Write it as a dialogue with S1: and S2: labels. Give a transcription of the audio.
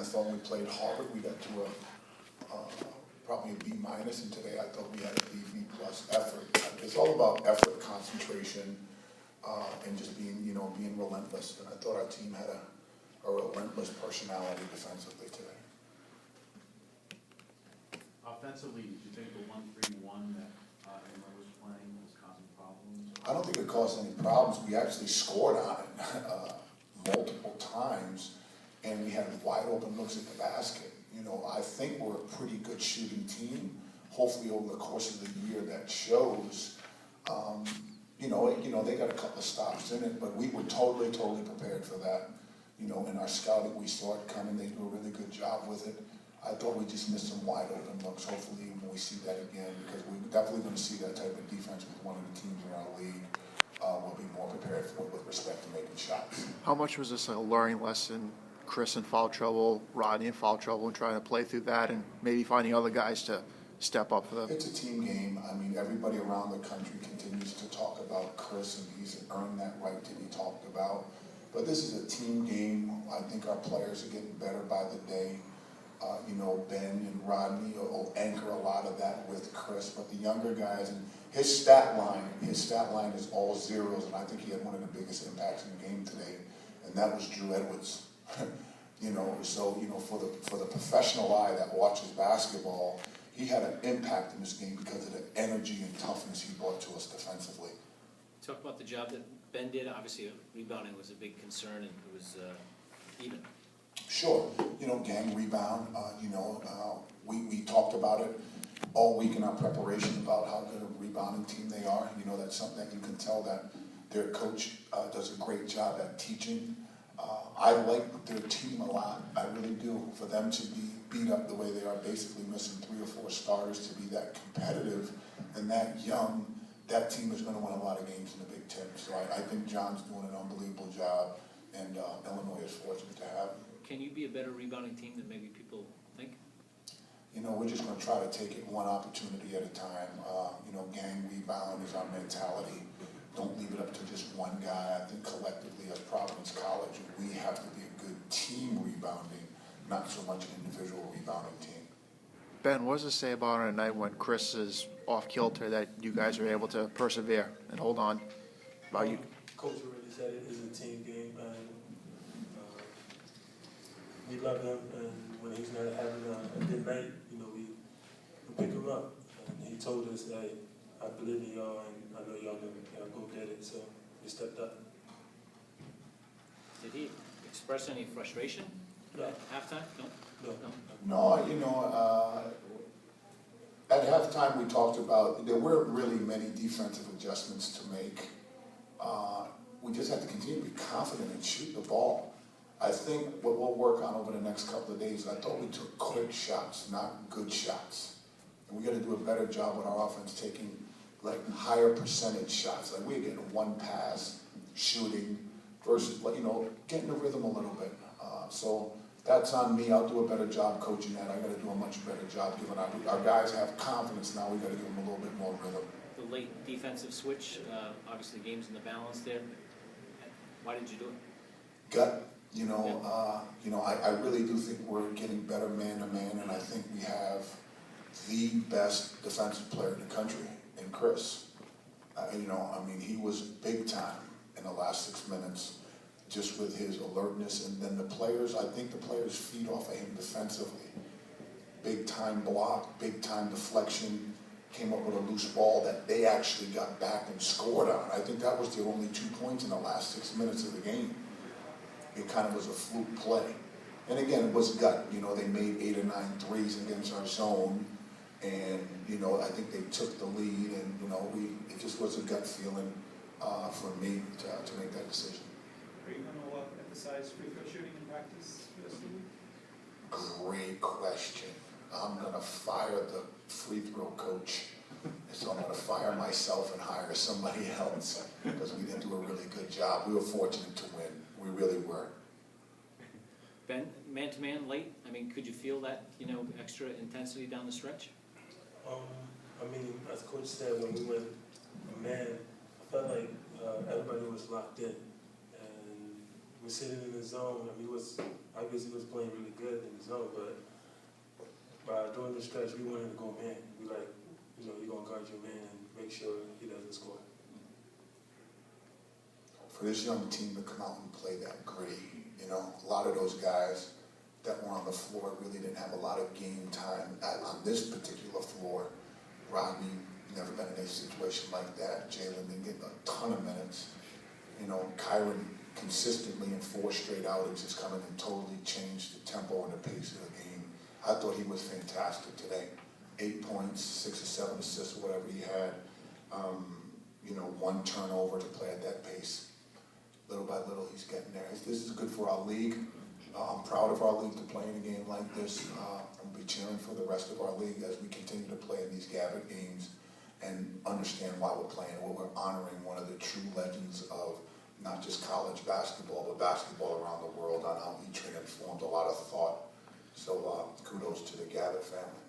S1: I thought when we played Harvard, we got to probably a B minus, and today I thought we had a B plus effort. It's all about effort, concentration, and just being, being relentless. And I thought our team had a relentless personality defensively today.
S2: Offensively, did you think the 1-3-1 that Emma was playing was causing problems?
S1: I don't think it caused any problems. We actually scored on it multiple times, and we had wide open looks at the basket. I think we're a pretty good shooting team. Hopefully over the course of the year that shows. They got a couple of stops in it, but we were totally prepared for that. In our scouting, we saw it coming. They do a really good job with it. I thought we just missed some wide open looks. Hopefully when we see that again, because we're definitely going to see that type of defense with one of the teams in our league. We'll be more prepared for it with respect to making shots.
S3: How much was this a learning lesson? Chris in foul trouble, Rodney in foul trouble, and trying to play through that, and maybe finding other guys to step up for them?
S1: It's a team game. I mean, everybody around the country continues to talk about Chris, and he's earned that right to be talked about. But this is a team game. I think our players are getting better by the day. Ben and Rodney will anchor a lot of that with Chris, but the younger guys, and his stat line is all zeros, and I think he had one of the biggest impacts in the game today, and that was Drew Edwards. For the professional eye that watches basketball, he had an impact in this game because of the energy and toughness he brought to us defensively.
S4: Talk about the job that Ben did. Obviously, rebounding was a big concern, and it was even.
S1: Sure. Gang rebound. We talked about it all week in our preparation about how good a rebounding team they are. That's something that you can tell that their coach does a great job at teaching. I like their team a lot. I really do. For them to be beat up the way they are, basically missing 3 or 4 starters, to be that competitive and that young, that team is going to win a lot of games in the Big Ten. So I think John's doing an unbelievable job, and Illinois is fortunate to have him.
S4: Can you be a better rebounding team than maybe people think?
S1: We're just going to try to take it one opportunity at a time. Gang rebound is our mentality. Don't leave it up to just one guy. I think collectively as Providence College, we have to be a good team rebounding, not so much an individual rebounding team.
S3: Ben, what does it say about on a night when Chris is off kilter that you guys are able to persevere and hold on?
S5: Coach already said it is a team game, and we love him. And when he's not having a good night, we pick him up. And he told us, "Hey, I believe in y'all, and I know y'all gonna go get it." So we stepped up.
S4: Did he express any frustration at halftime?
S1: No. At halftime we talked about there weren't really many defensive adjustments to make. We just have to continue to be confident and shoot the ball. I think what we'll work on over the next couple of days, I thought we took quick shots, not good shots. And we got to do a better job with our offense taking higher percentage shots. We're getting one pass, shooting, versus getting the rhythm a little bit. So that's on me. I'll do a better job coaching that. I got to do a much better job giving our guys have confidence now. We got to give them a little bit more rhythm.
S4: The late defensive switch, obviously the game's in the balance there. Why did you do it?
S1: Gut. I really do think we're getting better man to man, and I think we have the best defensive player in the country in Chris. He was big time in the last 6 minutes, just with his alertness, and then I think the players feed off of him defensively. Big time block, big time deflection, came up with a loose ball that they actually got back and scored on. I think that was the only 2 points in the last 6 minutes of the game. It kind of was a fluke play. And again, it was gut. They made 8 or 9 threes against our zone, and I think they took the lead, and it just was a gut feeling for me to make that decision.
S6: Are you going to emphasize free throw shooting in practice for this week?
S1: Great question. I'm going to fire the free throw coach. So I'm going to fire myself and hire somebody else because we didn't do a really good job. We were fortunate to win. We really were.
S4: Ben, man-to-man late, could you feel that, extra intensity down the stretch?
S5: As Coach said, when we went man, I felt like everybody was locked in. And was sitting in the zone. I mean, I guess he was playing really good in the zone, but during the stretch, we wanted to go man. We like, you know, you're gonna guard your man and make sure he doesn't score.
S1: For this young team to come out and play that gritty, you know, a lot of those guys that were on the floor really didn't have a lot of game time on this particular floor. Rodney never been in a situation like that. Jalen didn't get a ton of minutes. You know, Kyron consistently in 4 straight outings has come in and totally changed the tempo and the pace of the game. I thought he was fantastic today. 8 points, 6 or 7 assists, whatever he had. You know, 1 turnover to play at that pace. Little by little, he's getting there. This is good for our league. I'm proud of our league to play in a game like this. I'll be cheering for the rest of our league as we continue to play in these Gavitt games and understand why we're playing, where we're honoring one of the true legends of not just college basketball, but basketball around the world, on how he transformed a lot of thought. So kudos to the Gavitt family.